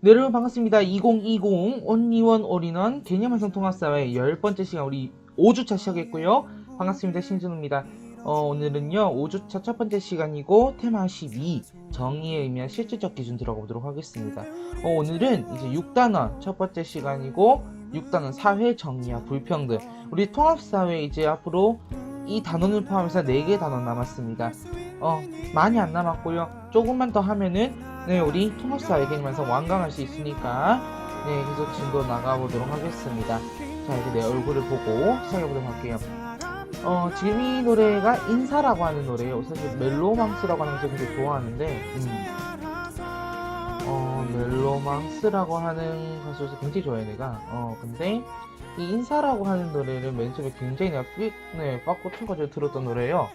네, 여러분 반갑습니다. 2020 온리원 올인원 개념 완성 통합사회 10번째 시간 우리 5주차 시작했고요. 반갑습니다. 신준호입니다. 오늘은요 5주차 첫 번째 시간이고 테마 12 정의의 의미와 실질적 기준 들어가 보도록 하겠습니다. 오늘은 이제 6단원 첫 번째 시간이고 6단원 사회 정의와 불평등 우리 통합사회 이제 앞으로 이 단원을 포함해서 4개 단원 남았습니다. 많이 안 남았고요. 조금만 더 하면은 네, 우리 통합사회 개념에서 완강할 수 있으니까 네, 계속 진도 나가보도록 하겠습니다. 자, 이제 내 얼굴을 보고 시작해보도록 할게요. 지금 이 노래가 인사라고 하는 노래예요. 사실 멜로망스라고 하는 것을 굉장히 좋아하는데 멜로망스라고 하는 가수에서 굉장히 좋아해 내가. 근데 이 인사라고 하는 노래를 맨 처음에 굉장히 내가 빠꾸 쳐가지고 들었던 노래예요.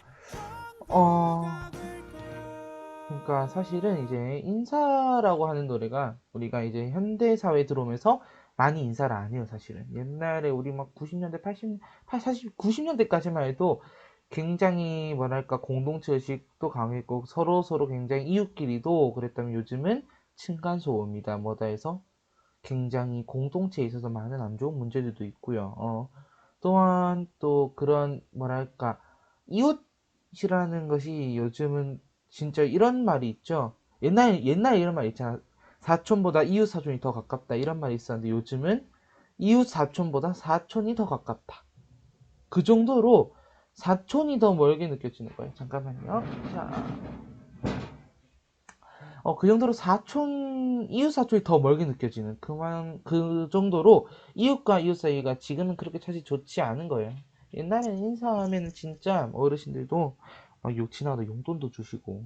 그러니까 사실은 이제 인사라고 하는 노래가 우리가 이제 현대 사회에 들어오면서 많이 인사를 안 해요, 사실은. 옛날에 우리 막 90년대, 90년대까지만 해도 굉장히 뭐랄까 공동체 의식도 강했고 서로 굉장히 이웃끼리도 그랬다면 요즘은 층간소음이다 뭐다 해서 굉장히 공동체에 있어서 많은 안 좋은 문제들도 있고요. 또한 또 그런 뭐랄까 이웃이라는 것이 요즘은 진짜 이런 말이 있죠. 옛날에 이런 말 있잖아. 사촌보다 이웃 사촌이 더 가깝다 이런 말이 있었는데 요즘은 이웃 사촌보다 사촌이 더 가깝다. 그 정도로 사촌이 더 멀게 느껴지는 거예요. 잠깐만요. 자, 그 정도로 이웃 사촌이 더 멀게 느껴지는 그 정도로 이웃과 이웃 사이가 지금은 그렇게 사실 좋지 않은 거예요. 옛날에는 인사하면 진짜 어르신들도 욕지나도 용돈도 주시고,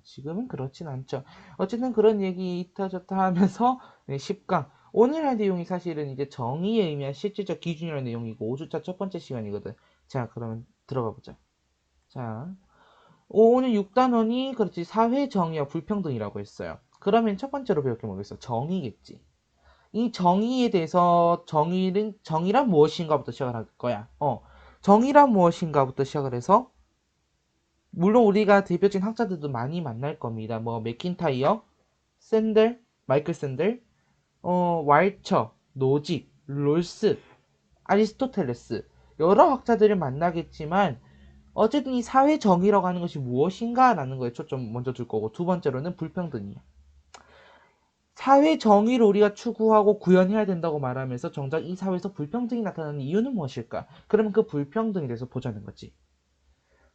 지금은 그렇진 않죠. 어쨌든 그런 얘기 이타 저타 하면서, 네, 10강. 오늘 할 내용이 사실은 이제 정의의 의미와 실질적 기준이라는 내용이고, 5주차 첫 번째 시간이거든. 자, 그러면 들어가 보자. 자, 오늘 6단원이 그렇지 사회 정의와 불평등이라고 했어요. 그러면 첫 번째로 배울 게 뭐겠어? 정의겠지. 이 정의에 대해서 정의란 무엇인가부터 시작을 할 거야. 정의란 무엇인가부터 시작을 해서 물론 우리가 대표적인 학자들도 많이 만날 겁니다. 뭐 맥킨타이어, 샌들, 마이클 샌들, 왈처, 노직, 롤스, 아리스토텔레스 여러 학자들을 만나겠지만 어쨌든 이 사회 정의라고 하는 것이 무엇인가라는 거에 초점 먼저 둘 거고 두 번째로는 불평등이에요. 사회 정의를 우리가 추구하고 구현해야 된다고 말하면서 정작 이 사회에서 불평등이 나타나는 이유는 무엇일까? 그러면 그 불평등에 대해서 보자는 거지.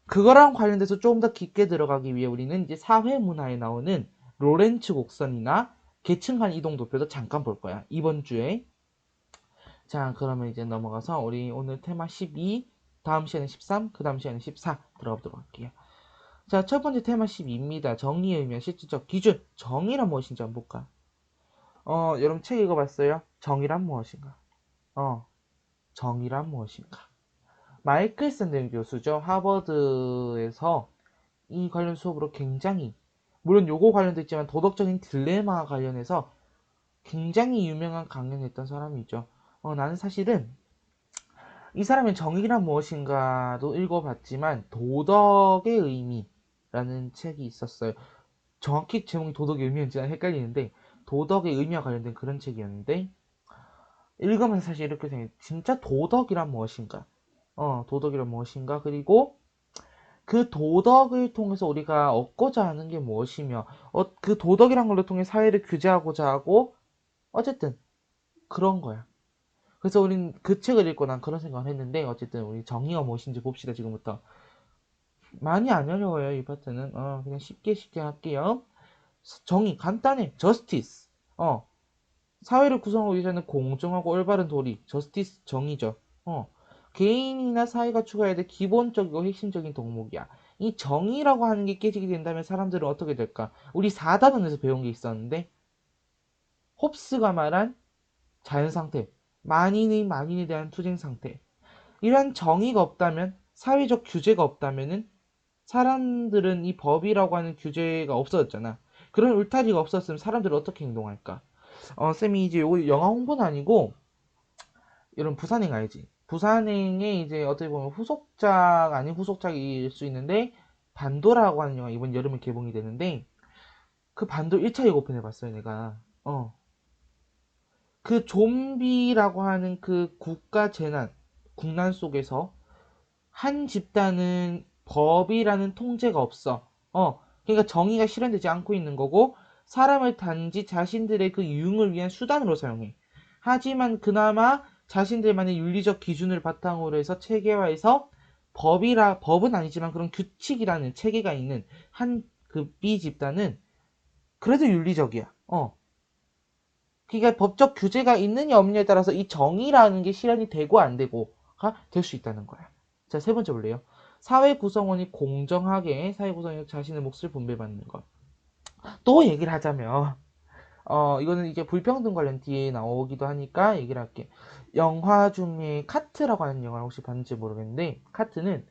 그거랑 관련돼서 조금 더 깊게 들어가기 위해 우리는 이제 사회 문화에 나오는 로렌츠 곡선이나 계층 간 이동 도표도 잠깐 볼 거야. 이번 주에. 자, 그러면 이제 넘어가서 우리 오늘 테마 12, 다음 시간에 13, 그 다음 시간에 14 들어가보도록 할게요. 자, 첫 번째 테마 12입니다. 정의의 의미와 실질적 기준. 정의란 무엇인지 한번 볼까? 여러분 책 읽어봤어요? 정의란 무엇인가? 정의란 무엇인가? 마이클 샌델 교수죠. 하버드에서 이 관련 수업으로 굉장히, 물론 요거 관련도 있지만 도덕적인 딜레마 관련해서 굉장히 유명한 강연을 했던 사람이죠. 나는 사실은 이 사람의 정의란 무엇인가도 읽어봤지만 도덕의 의미라는 책이 있었어요. 정확히 제목이 도덕의 의미인지 헷갈리는데 도덕의 의미와 관련된 그런 책이었는데 읽으면서 사실 이렇게 생각해요. 진짜 도덕이란 무엇인가? 도덕이란 무엇인가? 그리고 그 도덕을 통해서 우리가 얻고자 하는 게 무엇이며 그 도덕이란 걸로 통해 사회를 규제하고자 하고 어쨌든 그런 거야. 그래서 우린 그 책을 읽고 난 그런 생각을 했는데 어쨌든 우리 정의가 무엇인지 봅시다 지금부터. 많이 안 어려워요 이 파트는. 그냥 쉽게 할게요. 정의 간단해. justice. 사회를 구성하기 위해서는 공정하고 올바른 도리, justice 정의죠. 개인이나 사회가 추구해야 될 기본적이고 핵심적인 덕목이야. 이 정의라고 하는 게 깨지게 된다면 사람들은 어떻게 될까? 우리 4단원에서 배운 게 있었는데 홉스가 말한 자연상태, 만인에 대한 투쟁상태. 이러한 정의가 없다면, 사회적 규제가 없다면은 사람들은 이 법이라고 하는 규제가 없어졌잖아. 그런 울타리가 없었으면 사람들은 어떻게 행동할까? 쌤이 이제 영화 홍보는 아니고, 이런 부산행 알지? 부산행에 이제 어떻게 보면 후속작 아닌 후속작일 수 있는데, 반도라고 하는 영화 이번 여름에 개봉이 되는데, 그 반도 1차 예고편 해봤어요, 내가. 그 좀비라고 하는 그 국가 재난, 국난 속에서 한 집단은 법이라는 통제가 없어. 그러니까 정의가 실현되지 않고 있는 거고, 사람을 단지 자신들의 그 유흥을 위한 수단으로 사용해. 하지만 그나마 자신들만의 윤리적 기준을 바탕으로 해서 체계화해서 법은 아니지만 그런 규칙이라는 체계가 있는 한 그 B 집단은 그래도 윤리적이야. 그러니까 법적 규제가 있느냐 없느냐에 따라서 이 정의라는 게 실현이 되고 안 되고가 될 수 있다는 거야. 자, 세 번째 볼래요. 사회 구성원이 공정하게 사회 구성원이 자신의 몫을 분배받는 것. 또 얘기를 하자면 이거는 이제 불평등 관련 뒤에 나오기도 하니까 얘기를 할게. 영화 중에 카트라고 하는 영화 혹시 봤는지 모르겠는데 카트는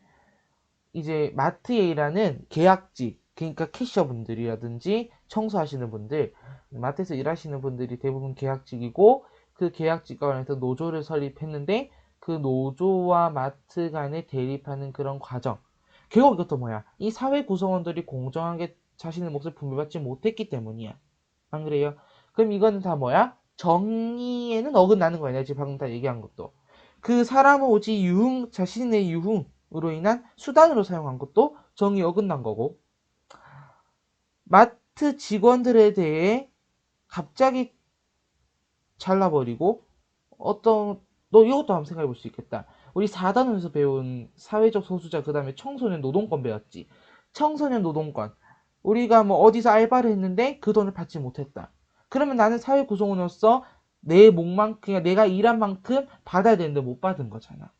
이제 마트에 일하는 계약직, 그러니까 캐셔분들이라든지 청소하시는 분들, 마트에서 일하시는 분들이 대부분 계약직이고 그 계약직과 관련해서 노조를 설립했는데 그 노조와 마트 간에 대립하는 그런 과정. 결국 이것도 뭐야? 이 사회 구성원들이 공정하게 자신의 몫을 분배받지 못했기 때문이야. 안 그래요? 그럼 이거는 다 뭐야? 정의에는 어긋나는 거야. 내가 지금 방금 다 얘기한 것도. 그 사람은 오직 자신의 유흥으로 인한 수단으로 사용한 것도 정의 어긋난 거고, 마트 직원들에 대해 갑자기 잘라버리고, 너 이것도 한번 생각해 볼 수 있겠다. 우리 4단원에서 배운 사회적 소수자, 그 다음에 청소년 노동권 배웠지. 청소년 노동권. 우리가 뭐 어디서 알바를 했는데 그 돈을 받지 못했다. 그러면 나는 사회 구성원으로서 내 몫만큼, 그러니까 내가 일한 만큼 받아야 되는데 못 받은 거잖아.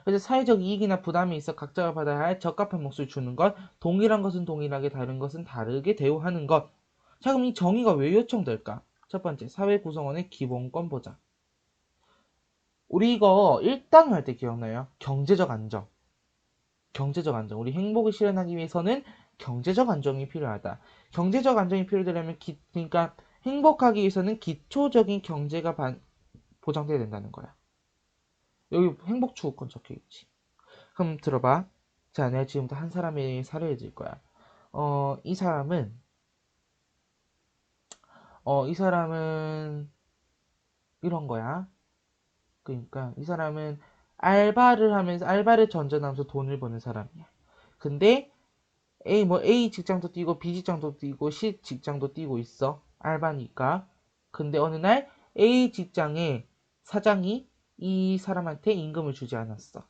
그래서 사회적 이익이나 부담이 있어 각자가 받아야 할 적합한 몫을 주는 것, 동일한 것은 동일하게 다른 것은 다르게 대우하는 것. 자, 그럼 이 정의가 왜 요청될까? 첫 번째, 사회 구성원의 기본권 보장. 우리 이거 1단원 할 때 기억나요? 경제적 안정. 경제적 안정. 우리 행복을 실현하기 위해서는 경제적 안정이 필요하다. 경제적 안정이 필요되려면 그러니까 행복하기 위해서는 기초적인 경제가 보장돼야 된다는 거야. 여기 행복 추구권 적혀 있지. 그럼 들어봐. 자, 내가 지금부터 한 사람의 사례를 들 거야. 이 사람은 이 사람은 이런 거야. 그러니까 이 사람은 알바를 하면서 알바를 전전하면서 돈을 버는 사람이야. 근데 A 직장도 뛰고 B 직장도 뛰고 C 직장도 뛰고 있어. 알바니까. 근데 어느 날 A 직장의 사장이 이 사람한테 임금을 주지 않았어.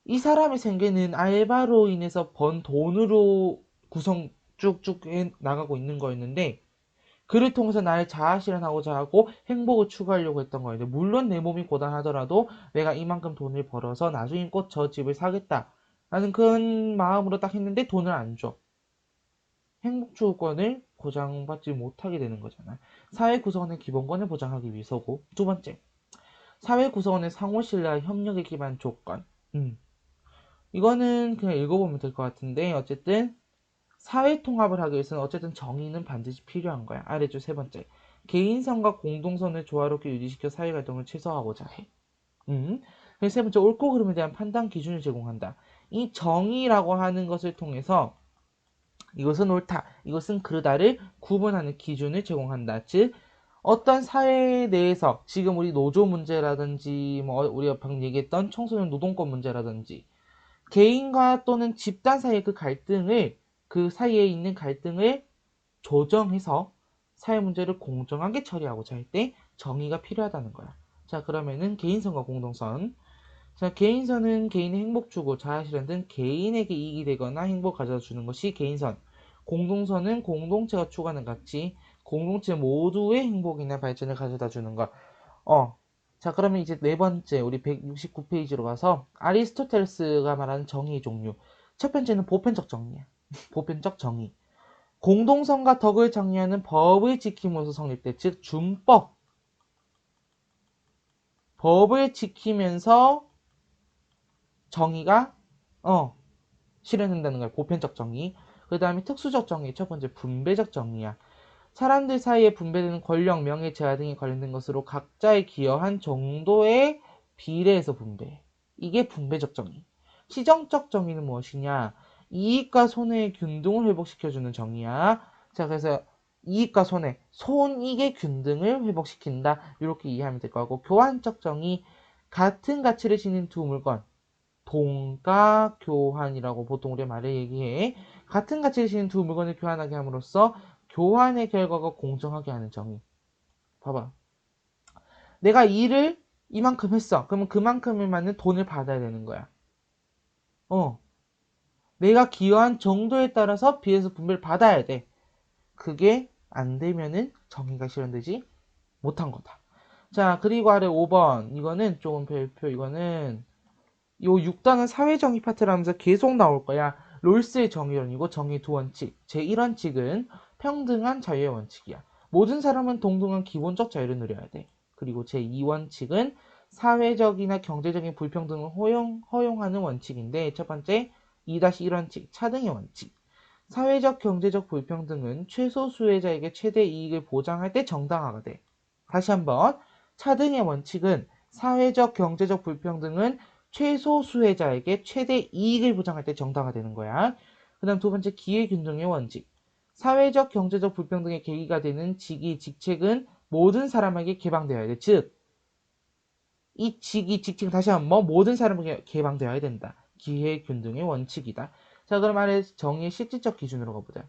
이 사람의 생계는 알바로 인해서 번 돈으로 구성 쭉쭉 나가고 있는 거였는데 그를 통해서 나의 자아 실현하고자 하고 행복을 추구하려고 했던 거였는데 물론 내 몸이 고단하더라도 내가 이만큼 돈을 벌어서 나중에 꼭 저 집을 사겠다 라는 그런 마음으로 딱 했는데 돈을 안 줘. 행복추구권을 보장받지 못하게 되는 거잖아. 사회 구성원의 기본권을 보장하기 위해서고. 두 번째, 사회 구성원의 상호 신뢰와 협력에 기반 조건. 이거는 그냥 읽어보면 될 것 같은데 어쨌든 사회 통합을 하기 위해서는 어쨌든 정의는 반드시 필요한 거야. 아래쪽 세 번째, 개인성과 공동선을 조화롭게 유지시켜 사회 활동을 최소화하고자 해. 그래서 세 번째, 옳고 그름에 대한 판단 기준을 제공한다. 이 정의라고 하는 것을 통해서 이것은 옳다, 이것은 그르다를 구분하는 기준을 제공한다. 즉 어떤 사회 내에서 지금 우리 노조 문제라든지 뭐 우리가 방금 얘기했던 청소년 노동권 문제라든지 개인과 또는 집단 사이의 그 사이에 있는 갈등을 조정해서 사회 문제를 공정하게 처리하고자 할 때 정의가 필요하다는 거야. 자, 그러면은 개인선과 공동선. 자, 개인선은 개인의 행복 추구, 자아 실현 등 개인에게 이익이 되거나 행복을 가져다 주는 것이 개인선. 공동선은 공동체가 추구하는 가치, 공동체 모두의 행복이나 발전을 가져다 주는 것. 자, 그러면 이제 네 번째, 우리 169페이지로 가서 아리스토텔레스가 말하는 정의의 종류. 첫 번째는 보편적 정의야. 보편적 정의. 공동선과 덕을 정의하는 법을 지킴으로써 성립돼. 즉, 준법. 법을 지키면서 정의가, 실현된다는 거야. 보편적 정의. 그 다음에 특수적 정의. 첫 번째, 분배적 정의야. 사람들 사이에 분배되는 권력, 명예, 재화 등에 관련된 것으로 각자의 기여한 정도의 비례해서 분배. 이게 분배적 정의. 시정적 정의는 무엇이냐? 이익과 손해의 균등을 회복시켜주는 정의야. 자, 그래서 이익과 손해, 손익의 균등을 회복시킨다. 이렇게 이해하면 될 것 같고, 교환적 정의, 같은 가치를 지닌 두 물건, 동가 교환이라고 보통 우리가 말을 얘기해. 같은 가치를 지닌 두 물건을 교환하게 함으로써 교환의 결과가 공정하게 하는 정의. 봐봐. 내가 일을 이만큼 했어. 그러면 그만큼에 맞는 돈을 받아야 되는 거야. 내가 기여한 정도에 따라서 비례해서 분배를 받아야 돼. 그게 안 되면은 정의가 실현되지 못한 거다. 자, 그리고 아래 5번. 이거는 조금 별표, 이거는 요 6단은 사회정의 파트라면서 계속 나올 거야. 롤스의 정의론이고 정의 두 원칙. 제1원칙은 평등한 자유의 원칙이야. 모든 사람은 동등한 기본적 자유를 누려야 돼. 그리고 제2원칙은 사회적이나 경제적인 불평등을 허용하는 원칙인데 첫 번째 2-1원칙 차등의 원칙. 사회적 경제적 불평등은 최소 수혜자에게 최대 이익을 보장할 때 정당화가 돼. 다시 한번 차등의 원칙은 사회적 경제적 불평등은 최소 수혜자에게 최대 이익을 보장할 때 정당화되는 거야. 그 다음 두 번째 기회균등의 원칙. 사회적 경제적 불평등의 계기가 되는 직위, 직책은 모든 사람에게 개방되어야 돼. 즉, 이 직위, 직책 다시 한번 모든 사람에게 개방되어야 된다. 기회균등의 원칙이다. 자, 그럼 아래 정의의 실질적 기준으로 가보자.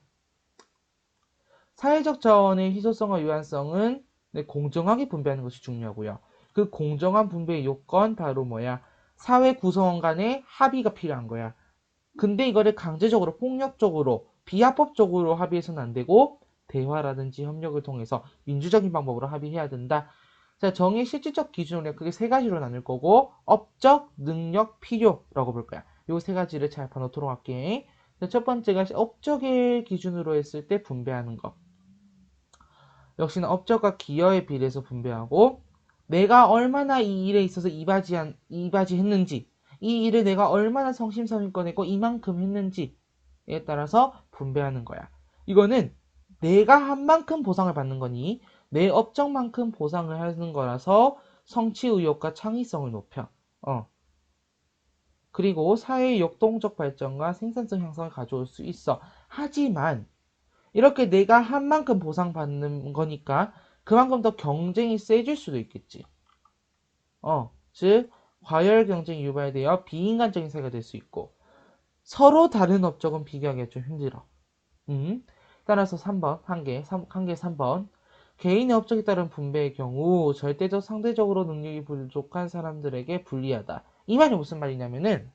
사회적 자원의 희소성과 유한성은 공정하게 분배하는 것이 중요하고요. 그 공정한 분배의 요건 바로 뭐야? 사회 구성원 간의 합의가 필요한 거야. 근데 이거를 강제적으로 폭력적으로 비합법적으로 합의해서는 안 되고 대화라든지 협력을 통해서 민주적인 방법으로 합의해야 된다. 자, 정의 실질적 기준으로 크게 세 가지로 나눌 거고 업적, 능력, 필요라고 볼 거야. 요 세 가지를 잘 봐놓도록 할게. 자, 첫 번째가 업적의 기준으로 했을 때 분배하는 거. 역시나 업적과 기여에 비례해서 분배하고 내가 얼마나 이 일에 있어서 이바지했는지 이 일을 내가 얼마나 성심성의껏 했고 이만큼 했는지에 따라서 분배하는 거야. 이거는 내가 한 만큼 보상을 받는 거니 내 업적만큼 보상을 하는 거라서 성취 의욕과 창의성을 높여. 그리고 사회의 역동적 발전과 생산성 향상을 가져올 수 있어. 하지만 이렇게 내가 한 만큼 보상받는 거니까 그만큼 더 경쟁이 세질 수도 있겠지. 즉 과열 경쟁이 유발되어 비인간적인 사회가 될 수 있고 서로 다른 업적은 비교하기가 좀 힘들어. 따라서 3번 한개 3번 개인의 업적에 따른 분배의 경우 절대적 상대적으로 능력이 부족한 사람들에게 불리하다. 이 말이 무슨 말이냐면은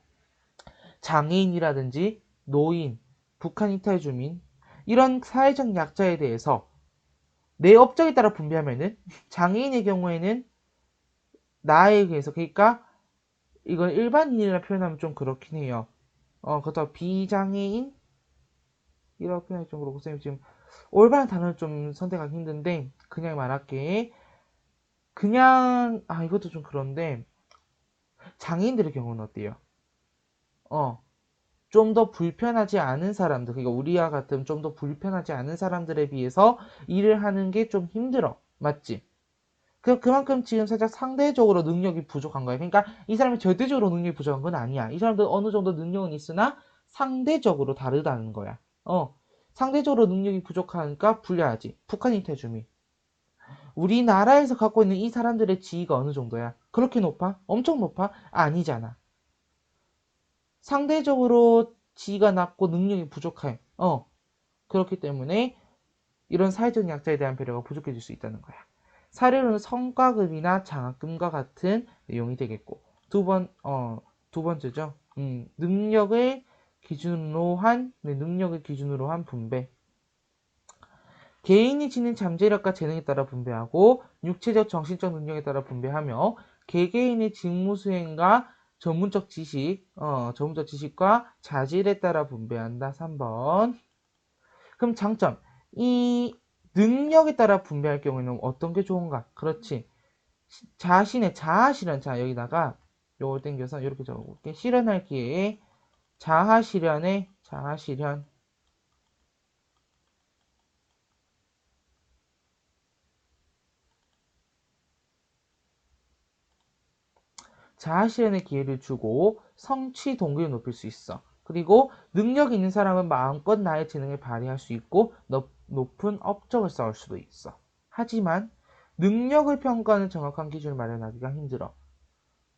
장애인이라든지 노인, 북한 이탈 주민 이런 사회적 약자에 대해서 내 업적에 따라 분배하면은 장애인의 경우에는 나에 의해서 그러니까 이건 일반인이라 표현하면 좀 그렇긴 해요. 그렇다고 비장애인 이라고 표현하기 좀 그렇고 선생님 지금 올바른 단어를 좀 선택하기 힘든데 그냥 말할게. 그냥 이것도 좀 그런데 장애인들의 경우는 어때요? 좀 더 불편하지 않은 사람들, 그러니까 우리와 같은 좀 더 불편하지 않은 사람들에 비해서 일을 하는 게 좀 힘들어. 맞지? 그만큼 지금 살짝 상대적으로 능력이 부족한 거야. 그러니까 이 사람이 절대적으로 능력이 부족한 건 아니야. 이 사람도 어느 정도 능력은 있으나 상대적으로 다르다는 거야. 상대적으로 능력이 부족하니까 불리하지. 북한 이태주민. 우리나라에서 갖고 있는 이 사람들의 지위가 어느 정도야? 그렇게 높아? 엄청 높아? 아니잖아. 상대적으로 지위가 낮고 능력이 부족해. 그렇기 때문에 이런 사회적 약자에 대한 배려가 부족해질 수 있다는 거야. 사례로는 성과급이나 장학금과 같은 내용이 되겠고 두 번째죠. 능력을 기준으로 한 분배. 개인이 지닌 잠재력과 재능에 따라 분배하고 육체적 정신적 능력에 따라 분배하며 개개인의 직무 수행과 전문적 지식과 자질에 따라 분배한다. 3번. 그럼 장점. 이 능력에 따라 분배할 경우에는 어떤 게 좋은가? 그렇지. 자신의 자아실현. 자, 여기다가 요걸 땡겨서 이렇게 적어볼게. 실현할 기회에 자아실현. 자아실현의 기회를 주고 성취 동기를 높일 수 있어. 그리고 능력 있는 사람은 마음껏 나의 재능을 발휘할 수 있고 높은 업적을 쌓을 수도 있어. 하지만 능력을 평가하는 정확한 기준을 마련하기가 힘들어.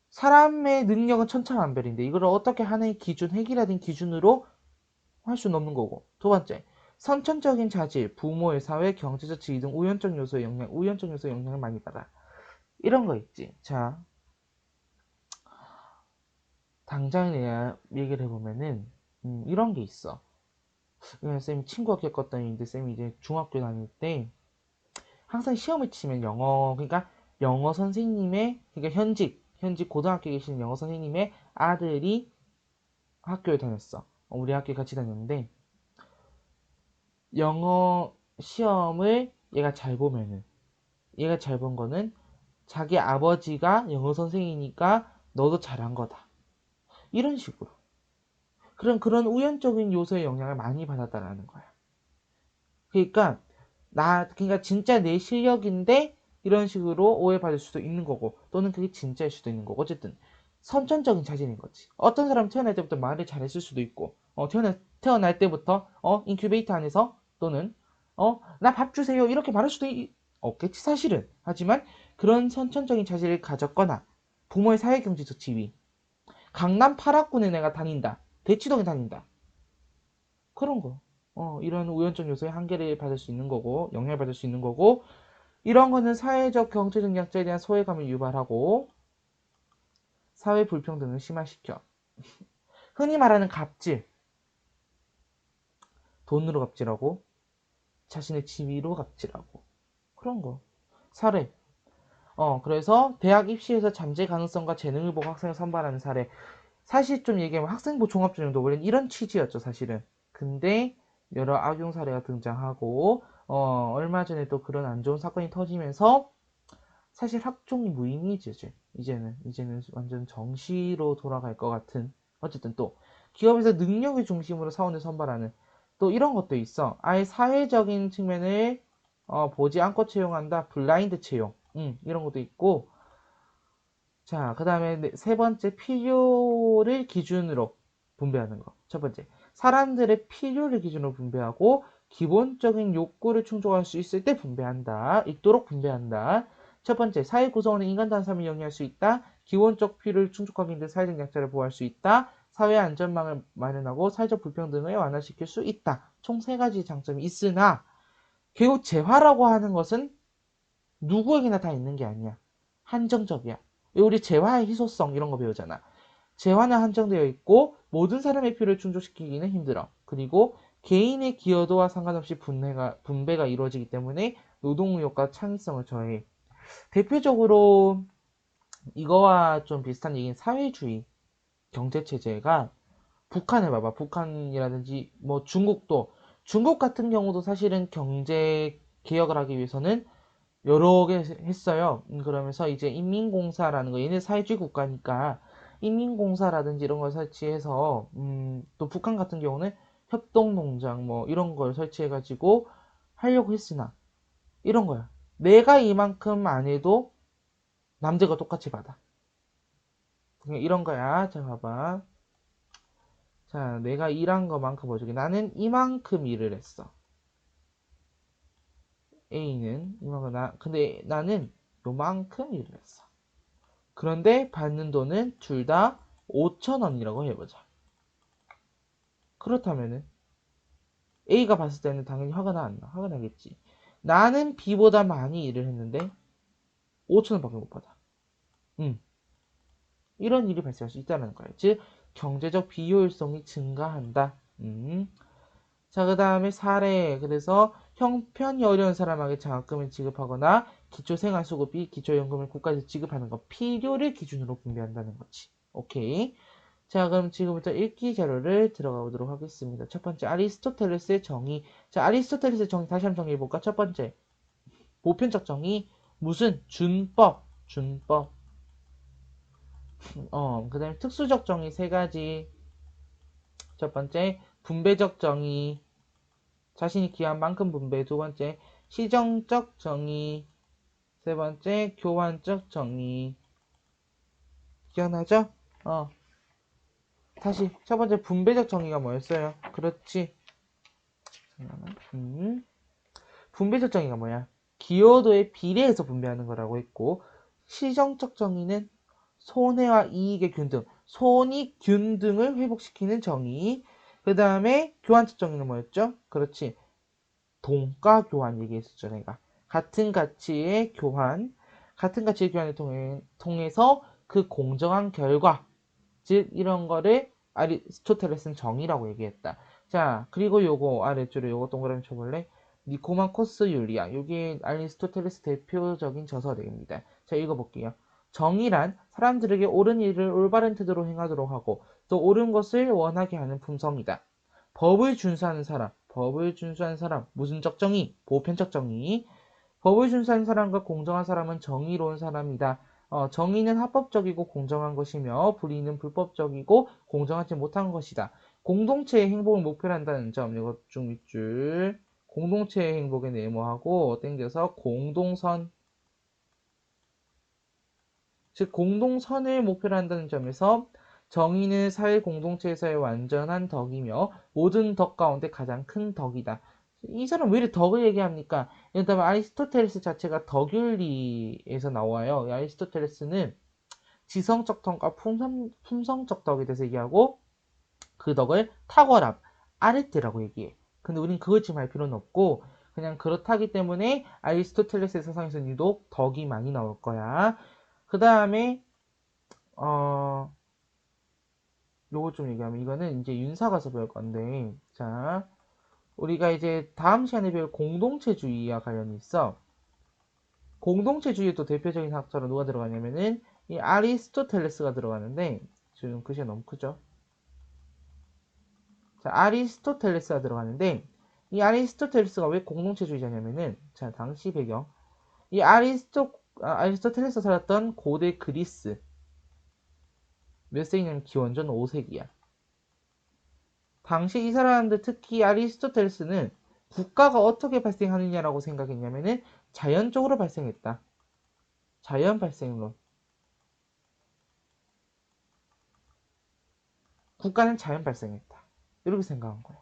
사람의 능력은 천차만별인데 이걸 어떻게 하나의 기준, 획일화된 기준으로 할 수는 없는 거고. 두 번째, 선천적인 자질, 부모의 사회, 경제적 지위 등 우연적 요소의 영향을 많이 받아. 이런 거 있지. 자, 당장 내가 얘기를 해보면은 이런 게 있어. 그냥 쌤이 친구가 겪었던 일인데 쌤이 이제 중학교 다닐 때 항상 시험을 치면 그러니까 영어 선생님의 그러니까 현직 고등학교에 계시는 영어 선생님의 아들이 학교에 다녔어. 우리 학교에 같이 다녔는데 영어 시험을 얘가 잘 본 거는 자기 아버지가 영어 선생이니까 너도 잘한 거다. 이런 식으로. 그런 우연적인 요소의 영향을 많이 받았다라는 거야. 그러니까 그러니까 진짜 내 실력인데 이런 식으로 오해받을 수도 있는 거고 또는 그게 진짜일 수도 있는 거고 어쨌든 선천적인 자질인 거지. 어떤 사람은 태어날 때부터 말을 잘했을 수도 있고 태어날 때부터 인큐베이터 안에서 또는 나 밥 주세요 이렇게 말할 수도 없겠지 사실은. 하지만 그런 선천적인 자질을 가졌거나 부모의 사회경제적 지위 강남 8학군에 내가 다닌다. 대치동에 다닌다. 그런 거. 이런 우연적 요소의 한계를 받을 수 있는 거고, 영향을 받을 수 있는 거고, 이런 거는 사회적, 경제적 약자에 대한 소외감을 유발하고, 사회 불평등을 심화시켜. 흔히 말하는 갑질, 돈으로 갑질하고, 자신의 지위로 갑질하고, 그런 거. 사례. 그래서 대학 입시에서 잠재 가능성과 재능을 보고 학생을 선발하는 사례. 사실 좀 얘기하면 학생부 종합전형도 원래는 이런 취지였죠, 사실은. 근데 여러 악용 사례가 등장하고 얼마 전에 또 그런 안 좋은 사건이 터지면서 사실 학종이 무의미해지죠. 이제는 완전 정시로 돌아갈 것 같은. 어쨌든 또 기업에서 능력을 중심으로 사원을 선발하는 또 이런 것도 있어. 아예 사회적인 측면을 보지 않고 채용한다. 블라인드 채용. 이런 것도 있고. 자, 그 다음에 세 번째, 필요를 기준으로 분배하는 거. 첫 번째, 사람들의 필요를 기준으로 분배하고, 기본적인 욕구를 충족할 수 있을 때 있도록 분배한다. 첫 번째, 사회 구성원은 인간 단삼을 영위할 수 있다. 기본적 필요를 충족하기 힘든 사회적 약자를 보호할 수 있다. 사회 안전망을 마련하고 사회적 불평등을 완화시킬 수 있다. 총 세 가지 장점이 있으나, 결국 재화라고 하는 것은 누구에게나 다 있는 게 아니야. 한정적이야. 우리 재화의 희소성 이런 거 배우잖아. 재화는 한정되어 있고 모든 사람의 필요를 충족시키기는 힘들어. 그리고 개인의 기여도와 상관없이 분배가 이루어지기 때문에 노동의욕과 창의성을 저해. 대표적으로 이거와 좀 비슷한 얘기는 사회주의 경제체제가 북한을 봐봐. 북한이라든지 뭐 중국 같은 경우도 사실은 경제 개혁을 하기 위해서는 여러 개 했어요. 그러면서 이제 인민공사라는 거, 얘네 사회주의 국가니까 인민공사라든지 이런 걸 설치해서, 또 북한 같은 경우는 협동농장 뭐 이런 걸 설치해가지고 하려고 했으나, 이런 거야. 내가 이만큼 안 해도 남들과 똑같이 받아. 그냥 이런 거야. 자, 봐봐. 자, 내가 일한 것만큼 보여줄게. 나는 이만큼 일을 했어. A는 이만큼, 근데 나는 요만큼 일을 했어. 그런데 받는 돈은 둘 다 5,000원이라고 해보자. 그렇다면은 A가 봤을 때는 당연히 화가 나, 안 나? 화가 나겠지. 나는 B보다 많이 일을 했는데 5,000원밖에 못 받아. 음, 이런 일이 발생할 수 있다는 거예요. 즉, 경제적 비효율성이 증가한다. 자, 그 다음에 사례. 그래서 형편이 어려운 사람에게 장학금을 지급하거나 기초생활수급비, 기초연금을 국가에서 지급하는 것. 필요를 기준으로 분배한다는 거지. 오케이. 자, 그럼 지금부터 읽기 자료를 들어가 보도록 하겠습니다. 첫 번째, 아리스토텔레스의 정의. 자, 아리스토텔레스의 정의 다시 한번 정의해볼까? 첫 번째, 보편적 정의. 무슨? 준법. 그 다음에 특수적 정의 세 가지. 첫 번째, 분배적 정의. 자신이 기여한 만큼 분배. 두 번째, 시정적 정의. 세 번째, 교환적 정의. 기억나죠? 다시 첫 번째 분배적 정의가 뭐였어요? 그렇지. 잠깐만. 분배적 정의가 뭐야? 기여도에 비례해서 분배하는 거라고 했고, 시정적 정의는 손해와 이익의 균등, 손익 균등을 회복시키는 정의. 그 다음에 교환적 정의는 뭐였죠? 그렇지. 동가 교환 얘기했었죠, 내가. 같은 가치의 교환, 같은 가치의 교환을 통해서 그 공정한 결과, 즉 이런 거를 아리스토텔레스는 정의라고 얘기했다. 자, 그리고 요거 아래줄에 요거 동그라미 쳐볼래? 니코마코스 율리아. 요게 아리스토텔레스 대표적인 저서입니다. 자, 읽어볼게요. 정의란 사람들에게 옳은 일을 올바른 태도로 행하도록 하고 또 옳은 것을 원하게 하는 품성이다. 법을 준수하는 사람, 무슨적 정의, 보편적 정의. 법을 준수하는 사람과 공정한 사람은 정의로운 사람이다. 정의는 합법적이고 공정한 것이며 불의는 불법적이고 공정하지 못한 것이다. 공동체의 행복을 목표로 한다는 점, 이것 중 밑줄. 공동체의 행복에 네모하고 땡겨서 공동선, 즉 공동선을 목표로 한다는 점에서 정의는 사회 공동체에서의 완전한 덕이며 모든 덕 가운데 가장 큰 덕이다. 이 사람 왜 이렇게 덕을 얘기합니까? 일단 아리스토텔레스 자체가 덕윤리에서 나와요. 아리스토텔레스는 지성적 덕과 품성적 덕에 대해서 얘기하고 그 덕을 탁월함, 아레테라고 얘기해. 근데 우린 그걸 지금 할 필요는 없고 그냥 그렇다기 때문에 아리스토텔레스의 사상에서는 유독 덕이 많이 나올 거야. 그 다음에 요거 좀 얘기하면 이거는 이제 윤사 가서 배울 건데 자 우리가 이제 다음 시간에 배울 공동체주의와 관련이 있어. 공동체주의의 또 대표적인 학자로 누가 들어가냐면은 이 아리스토텔레스가 들어가는데 지금 글씨가 너무 크죠? 자, 아리스토텔레스가 들어가는데 이 아리스토텔레스가 왜 공동체주의자냐면은 자, 당시 배경 이 아리스토텔레스가 살았던 고대 그리스 몇 세기냐면 기원전 5세기야. 당시 이 사람들 특히 아리스토텔레스는 국가가 어떻게 발생하느냐라고 생각했냐면은 자연적으로 발생했다. 자연 발생론. 국가는 자연 발생했다. 이렇게 생각한 거야.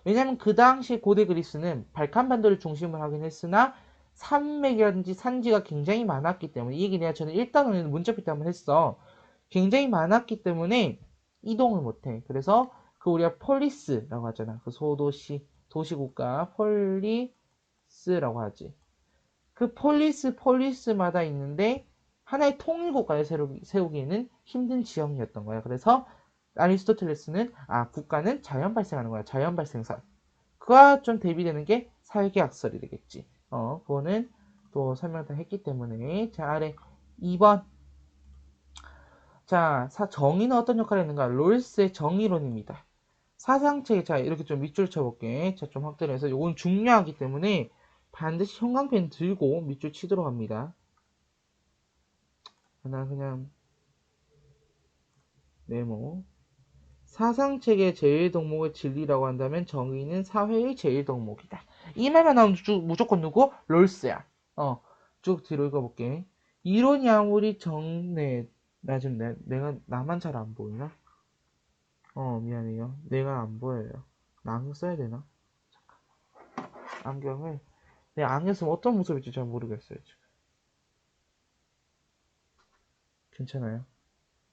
왜냐면 그 당시 고대 그리스는 발칸반도를 중심으로 하긴 했으나 산맥이라든지 산지가 굉장히 많았기 때문에 이 얘기 내가 전에 1단원에는 문자표 때 한번 했어. 굉장히 많았기 때문에 이동을 못해. 그래서 그 우리가 폴리스라고 하잖아. 그 소도시, 도시국가 폴리스라고 하지. 그 폴리스마다 있는데 하나의 통일국가를 세우기에는 힘든 지형이었던 거야. 그래서 아리스토텔레스는 국가는 자연 발생하는 거야. 자연 발생설. 그와 좀 대비되는 게 사회계약설이 되겠지. 그거는 또 설명 다 했기 때문에 자 아래 2번 자 정의는 어떤 역할을 했는가? 롤스의 정의론입니다. 사상체계 자 이렇게 좀 밑줄 쳐볼게. 자 좀 확대를 해서 이건 중요하기 때문에 반드시 형광펜 들고 밑줄 치도록 합니다. 나 그냥 네모 사상체계 제일동목의 진리라고 한다면 정의는 사회의 제일동목이다. 이 말만 나오면 무조건 누구? 롤스야. 쭉 뒤로 읽어볼게. 이론이 아무리 나 지금 내가 나만 잘 안 보이나? 미안해요. 내가 안 보여요. 나 안경 써야 되나? 안경을 내 안경 쓰면 어떤 모습일지 잘 모르겠어요 지금. 괜찮아요?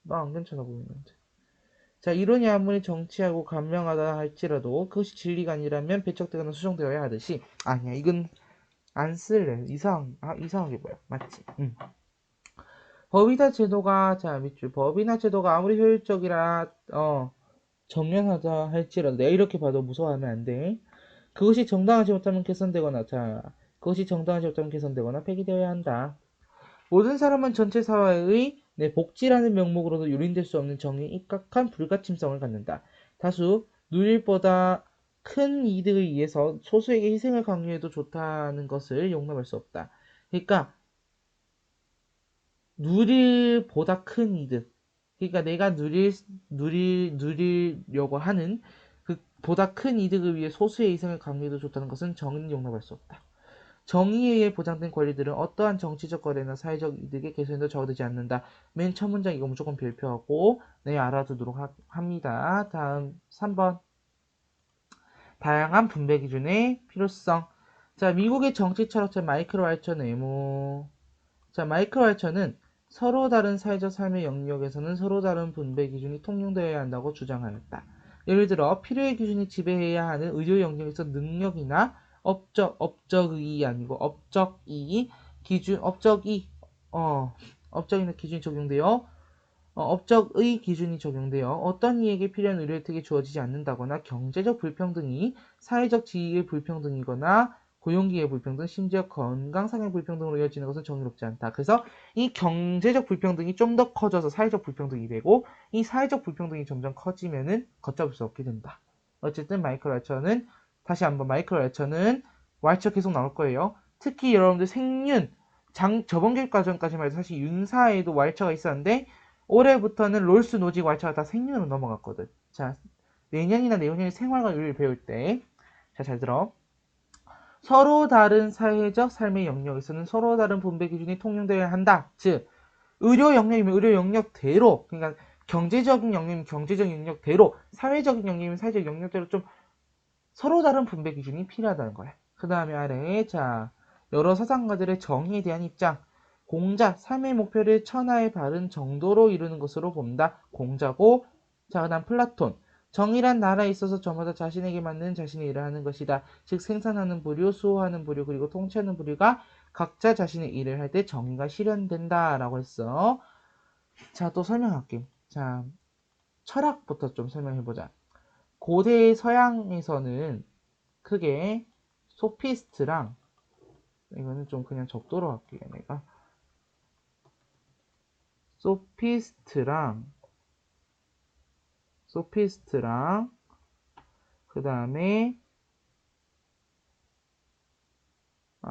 나 안 괜찮아 보이는데. 자, 이론이 아무리 정치하고 간명하다 할지라도 그것이 진리가 아니라면 배척되거나 수정되어야 하듯이 아니야 이건 안 쓸래 이상하게 보여 맞지? 응. 법이나 제도가 자 밑줄 법이나 제도가 아무리 효율적이라 정연하다 할지라도 내가 이렇게 봐도 무서워하면 안 돼. 그것이 정당하지 못하면 개선되거나 자 그것이 정당하지 못하면 개선되거나 폐기되어야 한다. 모든 사람은 전체 사회의 내 복지라는 명목으로도 유린될 수 없는 정의에 입각한 불가침성을 갖는다. 다수 누릴보다 큰 이득을 위해서 소수에게 희생을 강요해도 좋다는 것을 용납할 수 없다. 그러니까 누릴보다 큰 이득. 그러니까 내가 누리려고 하는 그 보다 큰 이득을 위해 소수의 희생을 강요해도 좋다는 것은 정의는 용납할 수 없다. 정의에 의해 보장된 권리들은 어떠한 정치적 거래나 사회적 이득의 개선에도 적어되지 않는다. 맨 첫 문장 이거 무조건 별표하고 네 알아두도록 합니다. 다음 3번 다양한 분배 기준의 필요성. 자, 미국의 정치 철학자 마이클 왈처 네모. 자, 마이클 왈처는 서로 다른 사회적 삶의 영역에서는 서로 다른 분배 기준이 통용되어야 한다고 주장하였다. 예를 들어 필요의 기준이 지배해야 하는 의료 영역에서 능력이나 업적이 아니고 업적이 기준 업적이나 기준이 적용되어 업적의 기준이 적용되어 어떤 이에게 필요한 의료 혜택이 주어지지 않는다거나 경제적 불평등이 사회적 지위의 불평등이거나 고용기회 불평등, 심지어 건강상의 불평등으로 이어지는 것은 정의롭지 않다. 그래서 이 경제적 불평등이 좀 더 커져서 사회적 불평등이 되고 이 사회적 불평등이 점점 커지면은 걷잡을 수 없게 된다. 어쨌든 다시 한번 마이클 왈처는 왈처 계속 나올 거예요. 특히 여러분들 저번 교육 과정까지만 해도 사실 윤사에도 왈처가 있었는데 올해부터는 롤스 노직 왈처가 다 생년으로 넘어갔거든. 자, 내년이나 내후년에 생활과 윤리를 배울 때, 자, 잘 들어. 서로 다른 사회적 삶의 영역에서는 서로 다른 분배 기준이 통용되어야 한다. 즉, 의료 영역이면 의료 영역대로, 그러니까 경제적인 영역이면 경제적인 영역대로, 사회적인 영역이면 사회적 영역대로 좀 서로 다른 분배 기준이 필요하다는 거야. 그 다음에 아래에, 자, 여러 사상가들의 정의에 대한 입장. 공자, 삶의 목표를 천하에 바른 정도로 이루는 것으로 본다. 공자고, 자, 그 다음 플라톤. 정의란 나라에 있어서 저마다 자신에게 맞는 자신의 일을 하는 것이다. 즉 생산하는 부류, 수호하는 부류, 그리고 통치하는 부류가 각자 자신의 일을 할 때 정의가 실현된다. 라고 했어. 자, 또 설명할게. 자, 철학부터 좀 설명해보자. 고대 서양에서는 크게 소피스트랑 이거는 좀 그냥 적도록 할게요. 내가 소피스트랑 그 다음에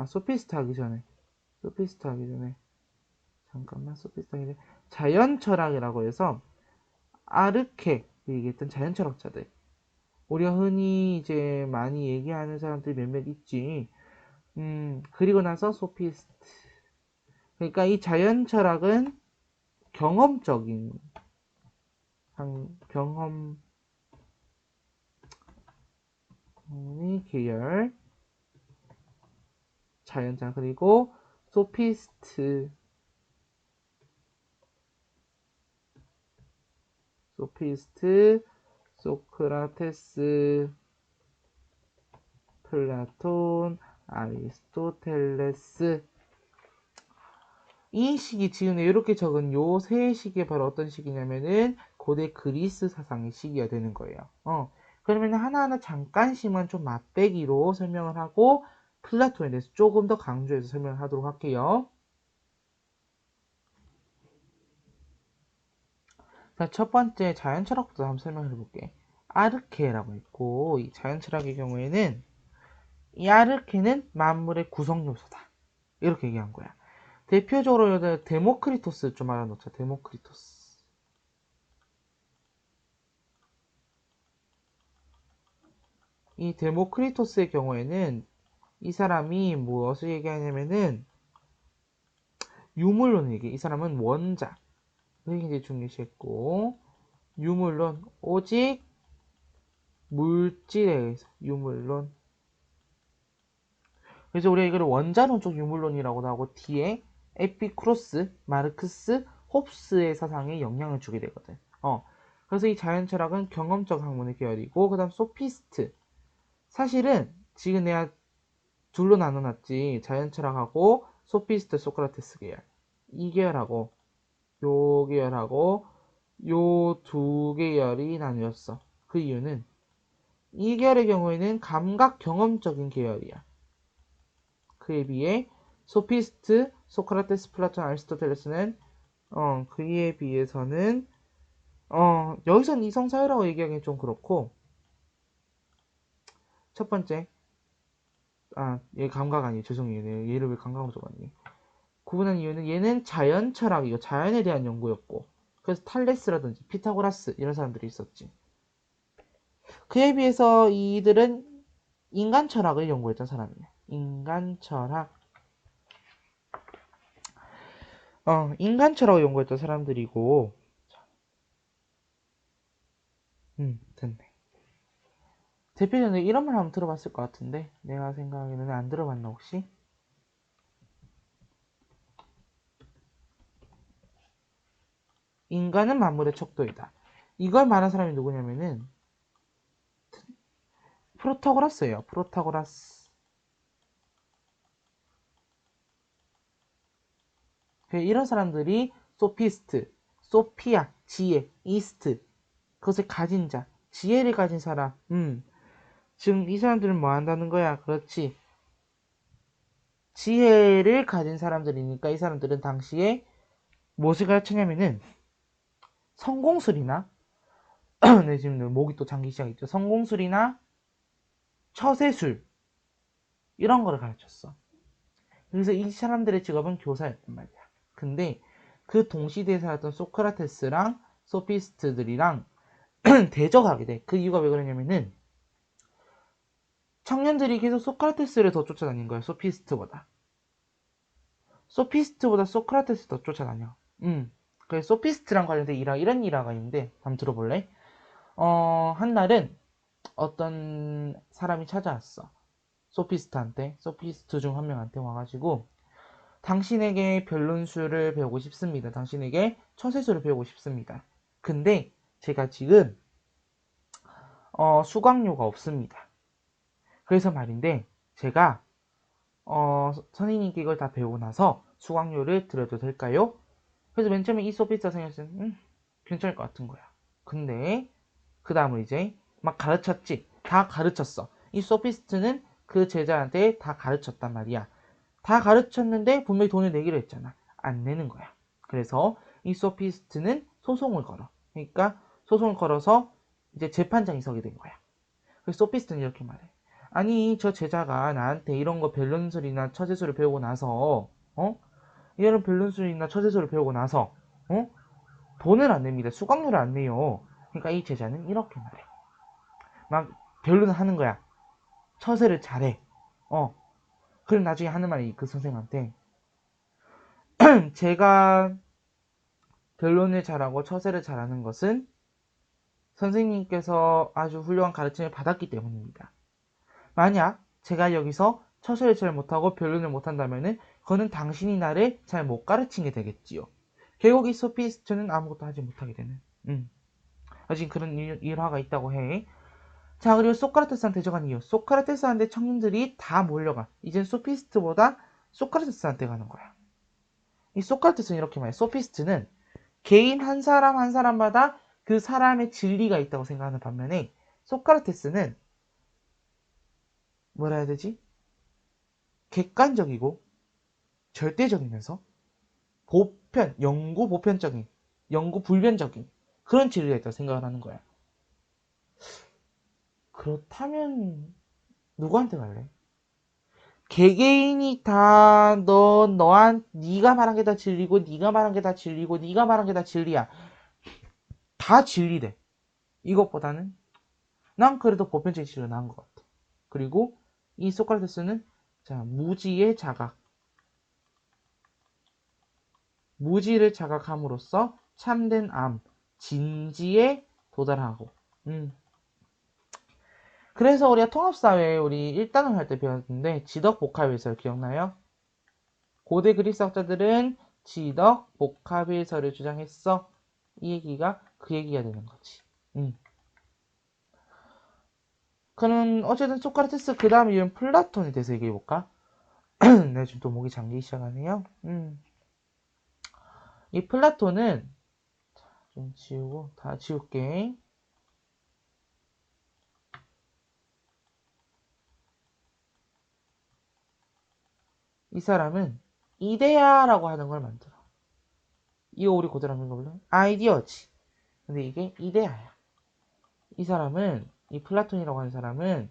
소피스트 하기 전에 잠깐만 소피스트 하기 전에 자연 철학이라고 해서 아르케 얘기했던 자연 철학자들 우리가 흔히 이제 많이 얘기하는 사람들이 몇몇 있지. 그리고 나서 소피스트. 그러니까 이 자연 철학은 경험적인 경험의 계열 자연자 그리고 소피스트 소크라테스 플라톤 아리스토텔레스 이 시기 지금에 이렇게 적은 요 세 시기에 바로 어떤 시기냐면은 고대 그리스 사상의 시기가 되는 거예요. 그러면 하나하나 잠깐씩만 좀 맛배기로 설명을 하고 플라톤에 대해서 조금 더 강조해서 설명을 하도록 할게요. 자, 첫 번째 자연 철학부터 한번 설명해 볼게. 아르케라고 있고 이 자연 철학의 경우에는 이 아르케는 만물의 구성 요소다. 이렇게 얘기한 거야. 대표적으로 데모크리토스 좀 알아놓자. 데모크리토스. 이 데모크리토스의 경우에는 이 사람이 무엇을 얘기하냐면은 유물론을 얘기해. 이 사람은 원자. 그게 굉장히 중요시했고 유물론 오직 물질에 의해서 유물론. 그래서 우리가 이걸 원자론적 유물론이라고도 하고 뒤에 에피쿠로스, 마르크스, 홉스의 사상에 영향을 주게 되거든. 그래서 이 자연 철학은 경험적 학문의 계열이고 그다음 소피스트. 사실은 지금 내가 둘로 나눠놨지. 자연 철학하고 소피스트, 소크라테스 계열. 이 계열하고 요 계열하고 요 두 계열이 나뉘었어. 그 이유는 이 계열의 경우에는 감각 경험적인 계열이야. 그에 비해 소피스트, 소크라테스, 플라톤, 아리스토텔레스는 그에 비해서는 여기선 이성사회라고 얘기하기는 좀 그렇고 첫 번째 얘 감각 아니 죄송해요. 얘를 왜 감각으로 적었니? 구분한 이유는 얘는 자연 철학이고 자연에 대한 연구였고 그래서 탈레스라든지 피타고라스 이런 사람들이 있었지. 그에 비해서 이들은 인간 철학을 연구했던 사람이야. 인간 철학. 인간 철학을 연구했던 사람들이고 됐네. 대표적으로 이런 말 한번 들어봤을 것 같은데 내가 생각하기에는 안 들어봤나 혹시? 인간은 만물의 척도이다. 이걸 말한 사람이 누구냐면은 프로타고라스예요. 프로타고라스. 이런 사람들이 소피스트, 소피아, 지혜, 이스트, 그것을 가진 자, 지혜를 가진 사람. 지금 이 사람들은 뭐 한다는 거야? 그렇지. 지혜를 가진 사람들이니까 이 사람들은 당시에 무엇을 가르쳤냐면은 성공술이나 네, 지금 목이 또 잠기 시작했죠. 성공술이나 처세술 이런 거를 가르쳤어. 그래서 이 사람들의 직업은 교사였단 말이야. 근데 그 동시대에 살았던 소크라테스랑 소피스트들이랑 대적하게 돼. 그 이유가 왜 그러냐면은 청년들이 계속 소크라테스를 더 쫓아다닌 거야. 소피스트보다. 소피스트보다 소크라테스 더 쫓아다녀. 그래서 소피스트랑 관련된 일화, 이런 일화가 있는데 한번 들어볼래? 한날은 어떤 사람이 찾아왔어. 소피스트한테, 소피스트 중 한 명한테 와가지고 당신에게 변론술을 배우고 싶습니다. 당신에게 처세술을 배우고 싶습니다. 근데 제가 지금 수강료가 없습니다. 그래서 말인데 제가 선생님께 이걸 다 배우고 나서 수강료를 드려도 될까요? 그래서 맨 처음에 이 소피스트가 생겼을 때 괜찮을 것 같은 거야. 근데 그 다음을 이제 막 가르쳤지. 다 가르쳤어. 이 소피스트는 그 제자한테 다 가르쳤단 말이야. 다 가르쳤는데 분명히 돈을 내기로 했잖아. 안 내는 거야. 그래서 이 소피스트는 소송을 걸어. 그러니까 소송을 걸어서 이제 재판장이 서게 된 거야. 그래서 소피스트는 이렇게 말해. 아니 저 제자가 나한테 이런 거 밸런술이나 처세술을 배우고 나서 이런 밸런술이나 처세술을 배우고 나서 돈을 안 냅니다. 수강료를 안 내요. 그러니까 이 제자는 이렇게 말해. 막 변론을 하는 거야. 처세를 잘해. 그럼 나중에 하는 말이 그 선생한테 제가 변론을 잘하고 처세를 잘하는 것은 선생님께서 아주 훌륭한 가르침을 받았기 때문입니다. 만약 제가 여기서 처세를 잘 못하고 변론을 못한다면 그거는 당신이 나를 잘 못 가르친 게 되겠지요. 결국 이 소피스트는 아무것도 하지 못하게 되는 아직 그런 일화가 있다고 해. 자, 그리고 소크라테스한테 대적한 이유. 소크라테스한테 청년들이 다 몰려가. 이젠 소피스트보다 소크라테스한테 가는 거야. 이 소크라테스는 이렇게 말해. 소피스트는 개인 한 사람 한 사람마다 그 사람의 진리가 있다고 생각하는 반면에 소크라테스는 뭐라 해야 되지? 객관적이고 절대적이면서 영구 보편적인, 영구 불변적인 그런 진리가 있다고 생각을 하는 거야. 그렇다면 누구한테 갈래? 개개인이 다 네가 말한 게 다 진리고 네가 말한 게 다 진리고 네가 말한 게 다 진리야. 다 진리래. 이것보다는 난 그래도 보편적인 진리가 나은 것 같아. 그리고 이 소크라테스는 자, 무지의 자각. 무지를 자각함으로써 참된 암, 진지에 도달하고. 그래서 우리가 통합사회 우리 1단원 할 때 배웠는데 지덕복합일설 기억나요? 고대 그리스 학자들은 지덕 복합일설을 주장했어. 이 얘기가 그 얘기가 되는 거지. 그럼 어쨌든 소크라테스 그 다음 이름 플라톤에 대해서 얘기해 볼까? 네, 지금 또 목이 잠기기 시작하네요. 이 플라톤은 좀 지우고 다 지울게. 이 사람은 이데아라고 하는 걸 만들어. 이거 우리 고대로 한번 읽어볼래? 아이디어지. 근데 이게 이데아야. 이 사람은 이 플라톤이라고 하는 사람은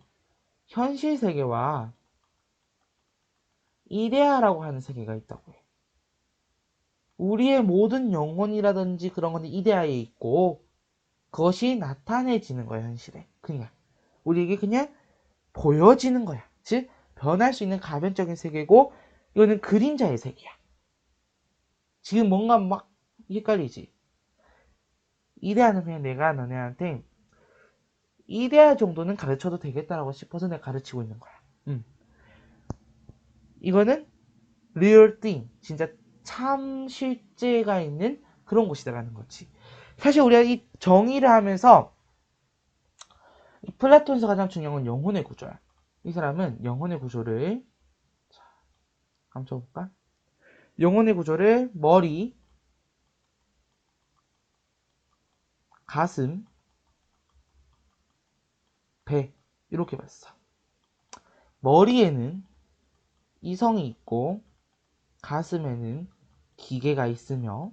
현실 세계와 이데아라고 하는 세계가 있다고 해. 우리의 모든 영혼이라든지 그런 건 이데아에 있고 그것이 나타내지는 거야 현실에. 그냥 우리에게 그냥 보여지는 거야. 즉 변할 수 있는 가변적인 세계고 이거는 그림자의 세계야. 지금 뭔가 막 헷갈리지? 이데아는 그냥 내가 너네한테 이데아 정도는 가르쳐도 되겠다라고 싶어서 내가 가르치고 있는 거야. 이거는 real thing, 진짜 참 실제가 있는 그런 곳이다라는 거지. 사실 우리가 이 정의를 하면서 이 플라톤에서 가장 중요한 건 영혼의 구조야. 이 사람은 영혼의 구조를 한번 쳐볼까? 영혼의 구조를 머리, 가슴, 배 이렇게 봤어. 머리에는 이성이 있고 가슴에는 기계가 있으며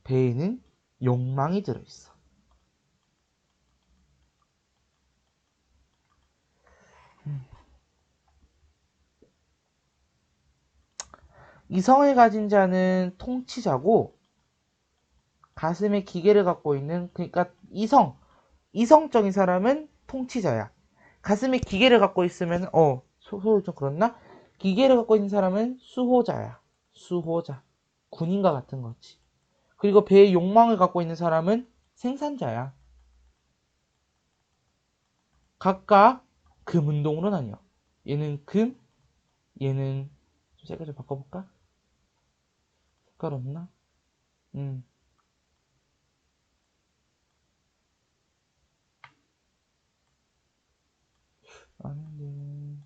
배에는 욕망이 들어있어. 이성을 가진 자는 통치자고 가슴에 기계를 갖고 있는 그러니까 이성적인 사람은 통치자야. 가슴에 기계를 갖고 있으면 소리 좀 그렇나? 기계를 갖고 있는 사람은 수호자야. 수호자. 군인과 같은 거지. 그리고 배의 욕망을 갖고 있는 사람은 생산자야. 각각 금 운동으로 나뉘어. 얘는 금, 얘는 좀 색깔 좀 바꿔볼까? 색깔 없나? 음. 아닌데.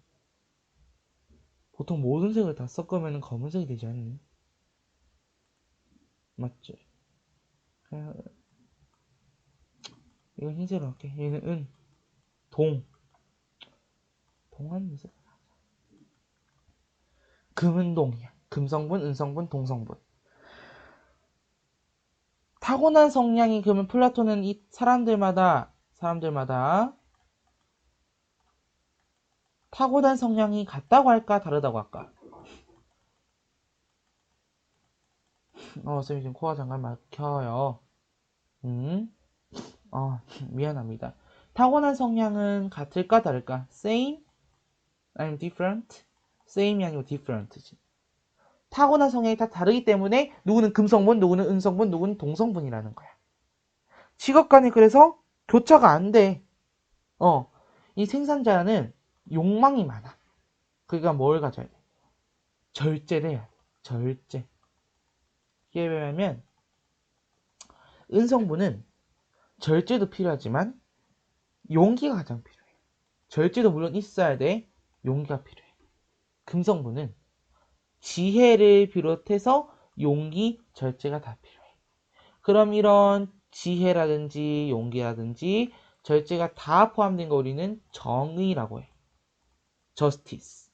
보통 모든 색을 다 섞으면 검은색이 되지 않니? 맞지? 이건 흰색으로 할게. 얘는 은, 동. 동은 무슨? 금은 동이야. 금성분, 은성분, 동성분. 타고난 성향이 그러면 플라톤은 이 사람들마다 타고난 성향이 같다고 할까 다르다고 할까? 쌤이 지금 코가 잠깐 막혀요. 미안합니다. 타고난 성향은 같을까 다를까? Same? 아니면 different? Same이 아니고 different지. 타고난 성향이 다 다르기 때문에 누구는 금성분, 누구는 은성분, 누구는 동성분이라는 거야. 직업 간에 그래서 교차가 안 돼. 이 생산자는 욕망이 많아. 그러니까 뭘 가져야 돼? 절제를 해야 돼. 절제. 이게 왜냐면 은성분은 절제도 필요하지만 용기가 가장 필요해. 절제도 물론 있어야 돼. 용기가 필요해. 금성분은 지혜를 비롯해서 용기, 절제가 다 필요해. 그럼 이런 지혜라든지 용기라든지 절제가 다 포함된 거 우리는 정의라고 해. justice.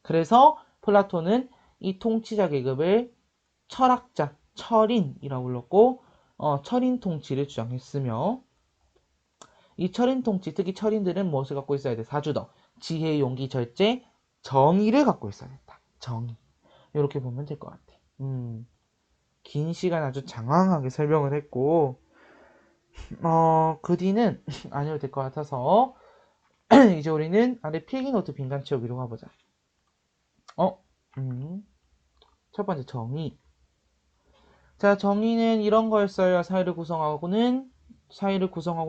그래서 플라톤은 이 통치자 계급을 철학자, 철인이라고 불렀고 철인 통치를 주장했으며 이 철인 통치, 특히 철인들은 무엇을 갖고 있어야 돼? 사주덕, 지혜, 용기, 절제, 정의를 갖고 있어야 된다. 정의. 이렇게 보면 될 것 같아. 긴 시간 아주 장황하게 설명을 했고 그 뒤는 안 해도 될 것 같아서 이제 우리는 아래 필기노트 빈칸 채우기로 가보자. 첫 번째 정의. 자, 정의는 이런 거였어요. 사회를 구성하고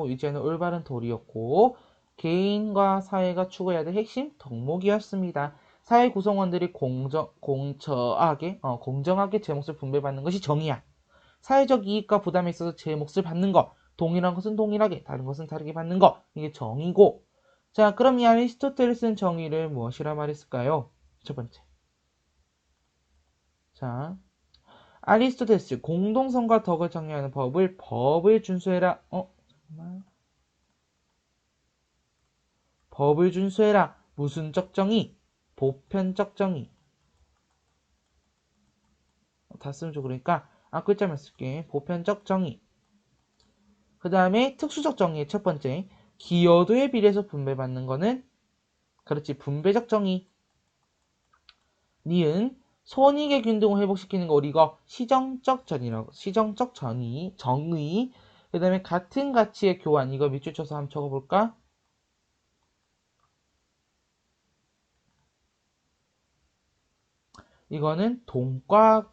유지하는 올바른 도리였고 개인과 사회가 추구해야 될 핵심 덕목이었습니다. 사회 구성원들이 공정하게 제 몫을 분배받는 것이 정의야. 사회적 이익과 부담에 있어서 제 몫을 받는 것, 동일한 것은 동일하게, 다른 것은 다르게 받는 것, 이게 정의고. 자, 그럼 이 아리스토텔레스는 정의를 무엇이라 말했을까요? 첫 번째. 자, 아리스토텔레스 공동성과 덕을 정의하는 법을 준수해라. 잠깐만. 법을 준수해라. 무슨적 정의? 보편적 정의. 다 쓰면 좋 그러니까 앞글자만 쓸게. 보편적 정의. 그 다음에 특수적 정의의 첫 번째. 기여도에 비례해서 분배받는 거는 그렇지 분배적 정의. 니은 손익의 균등을 회복시키는 거 우리가 시정적 정의. 그 다음에 같은 가치의 교환 이거 밑줄 쳐서 한번 적어볼까? 이거는 동가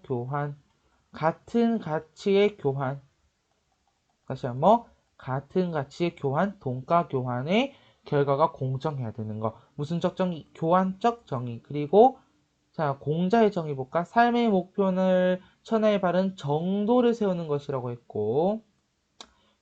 교환 같은 가치의 교환 다시 한번 같은 가치의 교환, 동가 교환의 결과가 공정해야 되는 거. 무슨적 정의? 교환적 정의. 그리고 자, 공자의 정의 볼까? 삶의 목표를 천하에 바른 정도를 세우는 것이라고 했고,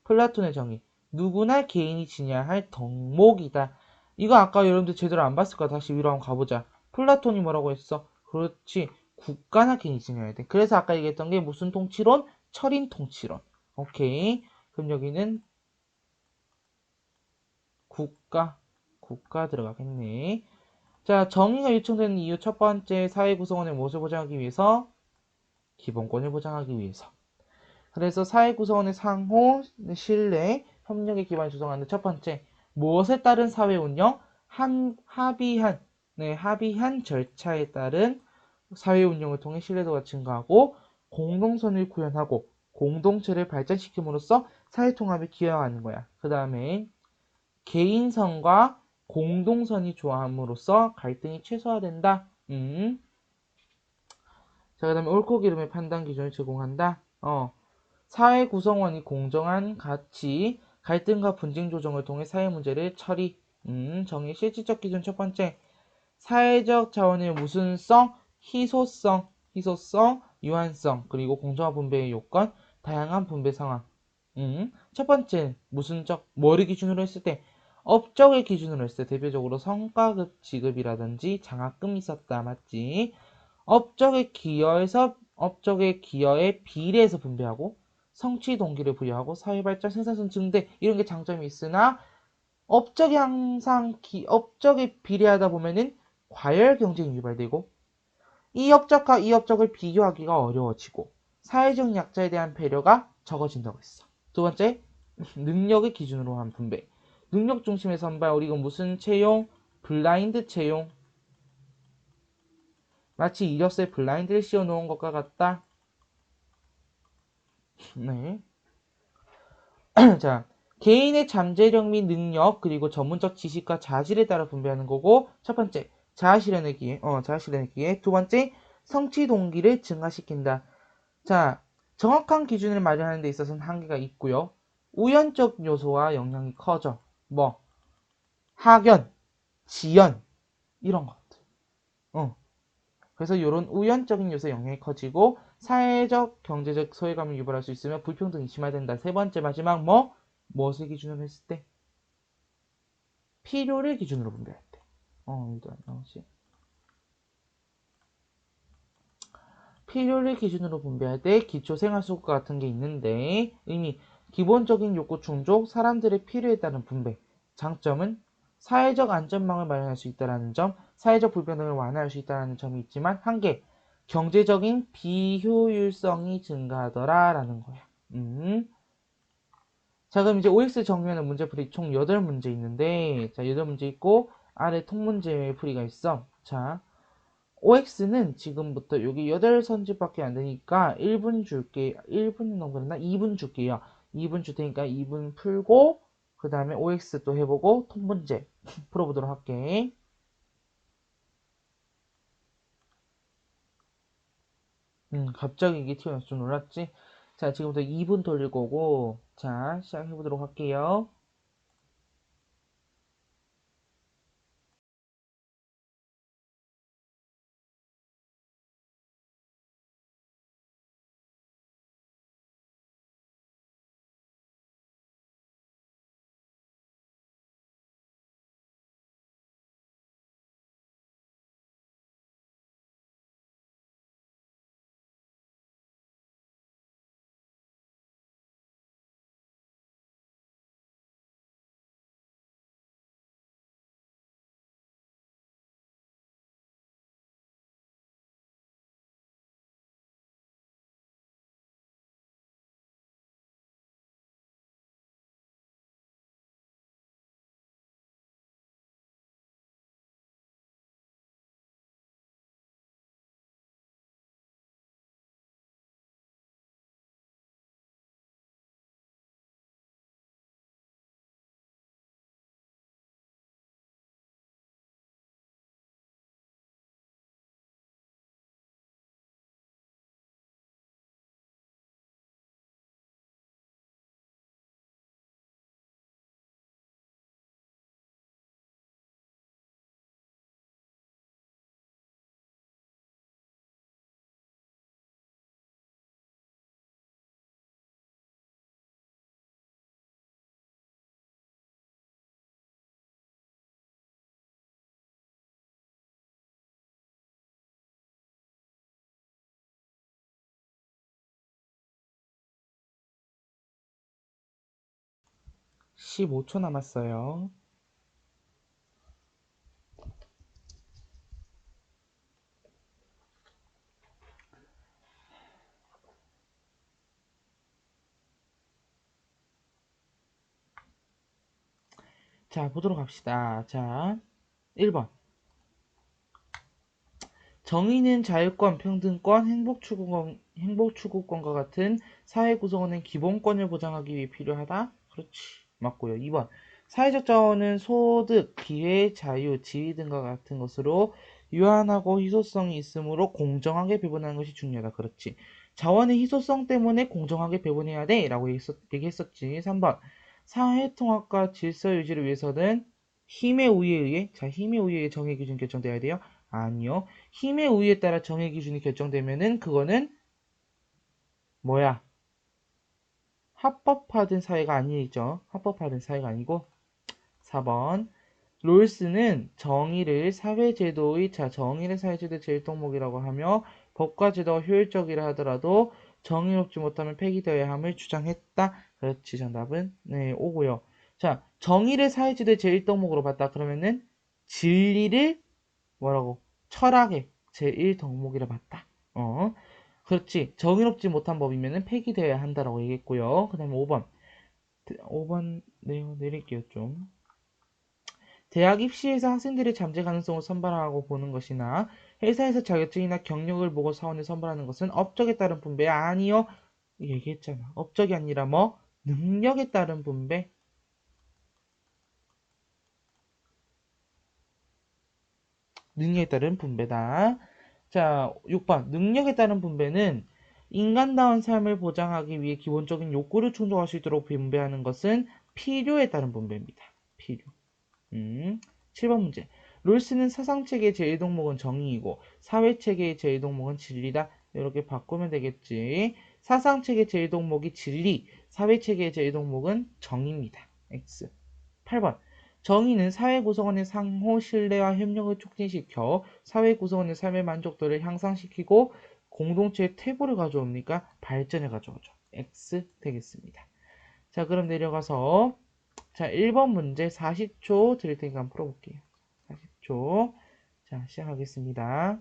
플라톤의 정의. 누구나 개인이 지녀야 할 덕목이다. 이거 아까 여러분들 제대로 안 봤을 거야. 다시 위로 한번 가보자. 플라톤이 뭐라고 했어? 그렇지. 국가나 개인이 지녀야 돼. 그래서 아까 얘기했던 게 무슨 통치론? 철인 통치론. 오케이. 그럼 여기는 국가 들어가겠네. 자, 정의가 요청되는 이유 첫 번째, 사회 구성원의 무엇을 보장하기 위해서? 기본권을 보장하기 위해서. 그래서 사회 구성원의 상호, 신뢰, 협력의 기반을 조성하는 첫 번째, 무엇에 따른 사회 운영? 합의한 절차에 따른 사회 운영을 통해 신뢰도가 증가하고 공동선을 구현하고 공동체를 발전시킴으로써 사회 통합에 기여하는 거야. 그 다음에 개인선과 공동선이 조화함으로써 갈등이 최소화된다. 자, 그 다음에 옳고 그름의 판단 기준을 제공한다. 사회 구성원이 공정한 가치, 갈등과 분쟁 조정을 통해 사회 문제를 처리. 정의 실질적 기준 첫 번째. 사회적 자원의 무슨성, 희소성, 유한성, 그리고 공정한 분배의 요건, 다양한 분배 상황. 첫 번째, 무슨적, 뭐를 기준으로 했을 때, 업적을 기준으로 했을 때, 대표적으로 성과급 지급이라든지 장학금이 있었다, 맞지? 업적의 기여에 비례해서 분배하고, 성취 동기를 부여하고, 사회발전, 생산성 증대, 이런 게 장점이 있으나, 업적에 비례하다 보면은 과열 경쟁이 유발되고, 이 업적과 이 업적을 비교하기가 어려워지고, 사회적 약자에 대한 배려가 적어진다고 했어. 두 번째, 능력을 기준으로 한 분배. 능력 중심의 선발, 우리가 무슨 채용? 블라인드 채용. 마치 이력서에 블라인드를 씌워놓은 것과 같다. 네. 자, 개인의 잠재력 및 능력, 그리고 전문적 지식과 자질에 따라 분배하는 거고, 첫 번째, 자아실현의 기회. 두 번째, 성취 동기를 증가시킨다. 자, 정확한 기준을 마련하는 데 있어서는 한계가 있고요. 우연적 요소와 영향이 커져. 뭐, 학연, 지연, 이런 것들. 그래서 이런 우연적인 요소의 영향이 커지고 사회적, 경제적 소외감을 유발할 수 있으며 불평등이 심화된다. 세 번째 마지막 무엇을 기준으로 했을 때? 필요를 기준으로 분배할 때. 여기도 안 나오지. 필요를 기준으로 분배할 때 기초생활수급과 같은 게 있는데 이미 기본적인 욕구 충족, 사람들의 필요에 따른 분배. 장점은 사회적 안전망을 마련할 수 있다는 점, 사회적 불평등을 완화할 수 있다는 점이 있지만 한계, 경제적인 비효율성이 증가하더라라는 거야. 자, 그럼 이제 OX 정리하는 문제풀이 총 8문제 있는데, 자, 8문제 있고, 아래 통문제 풀이가 있어. 자, OX는 지금부터 여기 8선지밖에 안 되니까 1분 줄게. 1분 넘었나? 2분 줄게요. 2분 줄 테니까 2분 풀고, 그 다음에 OX 또 해보고, 통문제 풀어보도록 할게. 갑자기 이게 튀어나와서 좀 놀랐지? 자, 지금부터 2분 돌릴 거고, 자, 시작해보도록 할게요. 15초 남았어요. 자, 보도록 합시다. 자, 1번. 정의는 자유권, 평등권, 행복 추구권과 같은 사회 구성원의 기본권을 보장하기 위해 필요하다. 그렇지. 맞고요. 2번. 사회적 자원은 소득, 기회, 자유, 지위 등과 같은 것으로 유한하고 희소성이 있으므로 공정하게 배분하는 것이 중요하다. 그렇지. 자원의 희소성 때문에 공정하게 배분해야 돼. 라고 얘기했었지. 3번. 사회 통합과 질서 유지를 위해서는 힘의 우위에 의해, 자, 힘의 우위에 정의 기준 결정돼야 돼요. 아니요. 힘의 우위에 따라 정의 기준이 결정되면은 그거는 뭐야? 합법화된 사회가 아니죠. 합법화된 사회가 아니고 4번 롤스는 정의를 사회제도의 제일 덕목이라고 하며 법과 제도가 효율적이라 하더라도 정의롭지 못하면 폐기되어야 함을 주장했다. 그렇지. 정답은 네, 오고요. 자, 정의를 사회제도의 제일 덕목으로 봤다. 그러면은 진리를 뭐라고? 철학의 제1 덕목이라 봤다. 그렇지. 정의롭지 못한 법이면은 폐기되어야 한다라고 얘기했고요. 그 다음에 5번. 5번 내릴게요, 좀. 대학 입시에서 학생들의 잠재 가능성을 선발하고 보는 것이나 회사에서 자격증이나 경력을 보고 사원에 선발하는 것은 업적에 따른 분배 아니요. 얘기했잖아. 업적이 아니라 뭐? 능력에 따른 분배. 능력에 따른 분배다. 자, 6번. 능력에 따른 분배는 인간다운 삶을 보장하기 위해 기본적인 욕구를 충족할 수 있도록 분배하는 것은 필요에 따른 분배입니다. 필요. 7번 문제. 롤스는 사상체계의 제1덕목은 정의이고 사회체계의 제1덕목은 진리다. 이렇게 바꾸면 되겠지. 사상체계 제1덕목이 진리, 사회체계의 제1덕목은 정의입니다. X. 8번. 정의는 사회 구성원의 상호 신뢰와 협력을 촉진시켜 사회 구성원의 삶의 만족도를 향상시키고 공동체의 퇴보를 가져옵니까? 발전을 가져오죠. X 되겠습니다. 자, 그럼 내려가서 자, 1번 문제 40초 드릴 테니까 한번 풀어볼게요. 40초. 자, 시작하겠습니다.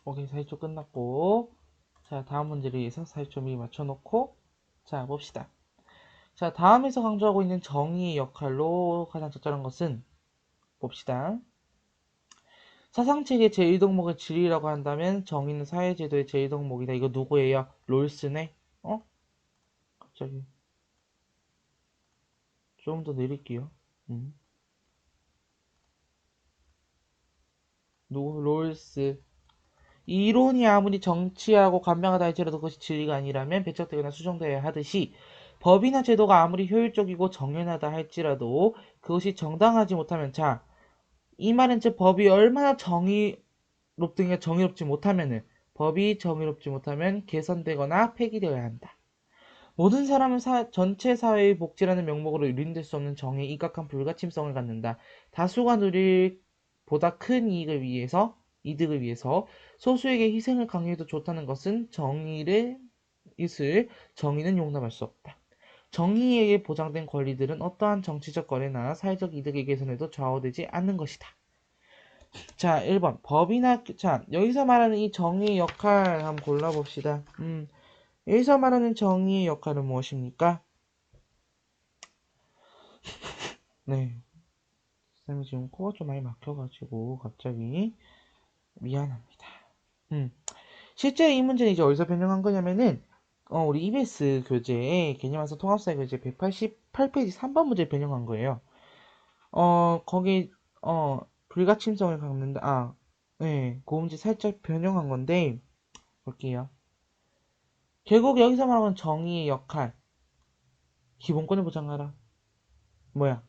오케이, 40초 끝났고. 자, 다음 문제를 위해서 40초 미리 맞춰놓고. 자, 봅시다. 자, 다음에서 강조하고 있는 정의의 역할로 가장 적절한 것은 봅시다. 사상체계 제1덕목을 진리라고 한다면 정의는 사회제도의 제1덕목이다. 이거 누구예요? 롤스네? 갑자기 좀 더 내릴게요. 누구? 롤스. 이론이 아무리 정치하고 간명하다 할지라도 그것이 진리가 아니라면 배척되거나 수정되어야 하듯이 법이나 제도가 아무리 효율적이고 정연하다 할지라도 그것이 정당하지 못하면 자, 이 말은 즉 법이 얼마나 정의롭든가 정의롭지 못하면은 법이 정의롭지 못하면 개선되거나 폐기되어야 한다. 모든 사람은 전체 사회의 복지라는 명목으로 유린될 수 없는 정의 입각한 불가침성을 갖는다. 다수가 누릴 보다 큰 이득을 위해서 소수에게 희생을 강요해도 좋다는 것은 정의는 용납할 수 없다. 정의에게 보장된 권리들은 어떠한 정치적 거래나 사회적 이득의 개선에도 좌우되지 않는 것이다. 자, 1번. 자, 여기서 말하는 이 정의의 역할 한번 골라봅시다. 여기서 말하는 정의의 역할은 무엇입니까? 네. 쌤이 지금 코가 좀 많이 막혀가지고 갑자기 미안합니다. 음. 실제 이 문제는 이제 어디서 변형한 거냐면은 우리 EBS 교재 개념학습 통합사회 교재 188페이지 3번 문제 변형한 거예요. 거기 불가침성을 갖는다. 네, 그 문제 살짝 변형한 건데, 볼게요. 결국 여기서 말하는 정의의 역할, 기본권을 보장하라. 뭐야?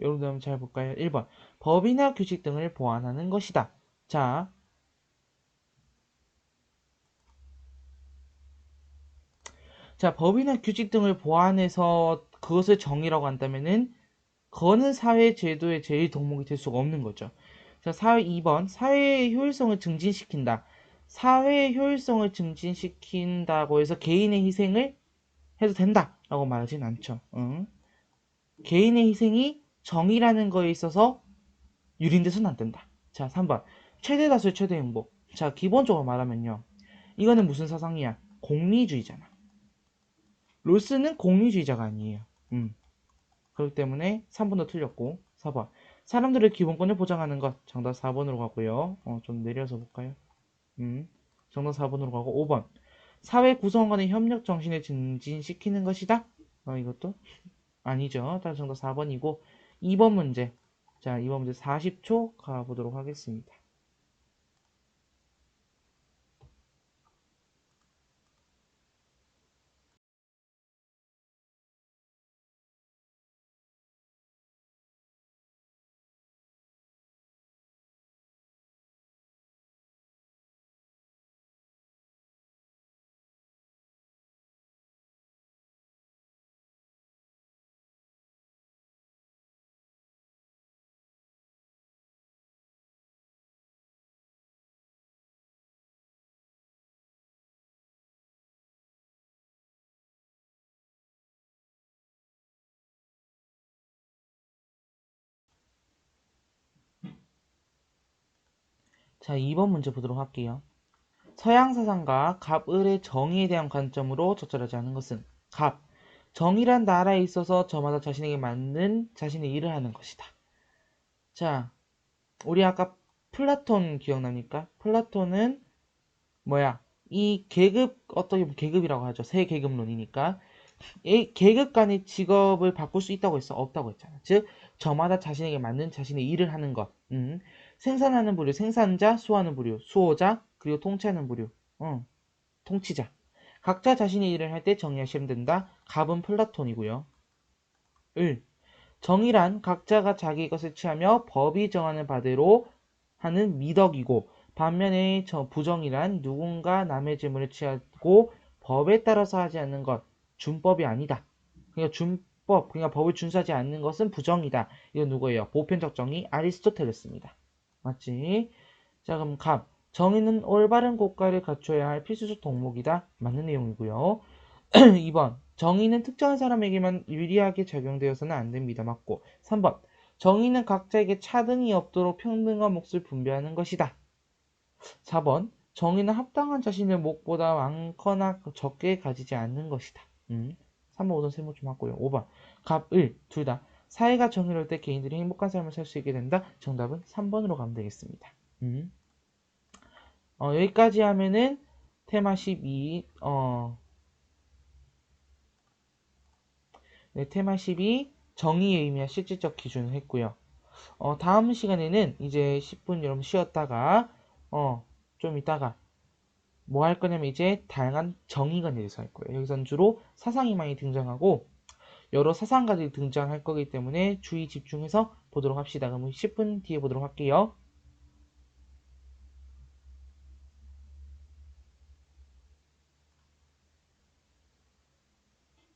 여러분들 한번 잘 볼까요? 1번. 법이나 규칙 등을 보완하는 것이다. 자, 법이나 규칙 등을 보완해서 그것을 정의라고 한다면은, 그거는 사회 제도의 제일 덕목이 될 수가 없는 거죠. 자, 2번. 사회의 효율성을 증진시킨다. 사회의 효율성을 증진시킨다고 해서 개인의 희생을 해도 된다라고 말하진 않죠. 응? 개인의 희생이 정의라는 거에 있어서 유린돼서는 안 된다. 자, 3번. 최대 다수의 최대 행복. 자, 기본적으로 말하면요. 이거는 무슨 사상이야? 공리주의잖아. 롤스는 공리주의자가 아니에요. 그렇기 때문에 3번도 틀렸고 4번. 사람들의 기본권을 보장하는 것. 정답 4번으로 가고요. 좀 내려서 볼까요? 정답 4번으로 가고 5번. 사회 구성원 간의 협력 정신을 증진시키는 것이다. 이것도 아니죠. 다시 정답 4번이고 2번 문제. 자, 2번 문제 40초 가보도록 하겠습니다. 자, 2번 문제 보도록 할게요. 서양 사상과 갑을의 정의에 대한 관점으로 적절하지 않은 것은 갑. 정의란 나라에 있어서 저마다 자신에게 맞는 자신의 일을 하는 것이다. 자, 우리 아까 플라톤 기억납니까? 플라톤은 뭐야? 이 계급, 어떻게 보면 계급이라고 하죠. 세 계급론이니까. 이 계급 간의 직업을 바꿀 수 있다고 했어? 없다고 했잖아. 즉, 저마다 자신에게 맞는 자신의 일을 하는 것. 생산하는 부류, 생산자, 수호하는 부류, 수호자, 그리고 통치하는 부류, 통치자. 각자 자신의 일을 할 때 정의가 실현된다. 갑은 플라톤이고요. 을. 정의란 각자가 자기 것을 취하며 법이 정하는 바대로 하는 미덕이고, 반면에 부정이란 누군가 남의 재물을 취하고 법에 따라서 하지 않는 것, 준법이 아니다. 그러니까 준법, 그러니까 법을 준수하지 않는 것은 부정이다. 이건 누구예요? 보편적 정의 아리스토텔레스입니다. 맞지? 자, 그럼 갑. 정의는 올바른 고가를 갖춰야 할 필수적 덕목이다. 맞는 내용이고요. 2번. 정의는 특정한 사람에게만 유리하게 적용되어서는 안 됩니다. 맞고. 3번. 정의는 각자에게 차등이 없도록 평등한 몫을 분배하는 것이다. 4번. 정의는 합당한 자신의 몫보다 많거나 적게 가지지 않는 것이다. 3번, 5번, 세모 좀 하고요. 5번. 갑, 을, 둘 다. 사회가 정의로울 때 개인들이 행복한 삶을 살 수 있게 된다. 정답은 3번으로 가면 되겠습니다. 여기까지 하면은 테마 12, 네, 테마 12, 정의의 의미와 실질적 기준을 했고요. 다음 시간에는 이제 10분 여러분 쉬었다가, 좀 이따가 뭐 할 거냐면 이제 다양한 정의관에 대해서 할 거예요. 여기선 주로 사상이 많이 등장하고, 여러 사상가들이 등장할 거기 때문에 주의 집중해서 보도록 합시다. 그럼 10분 뒤에 보도록 할게요.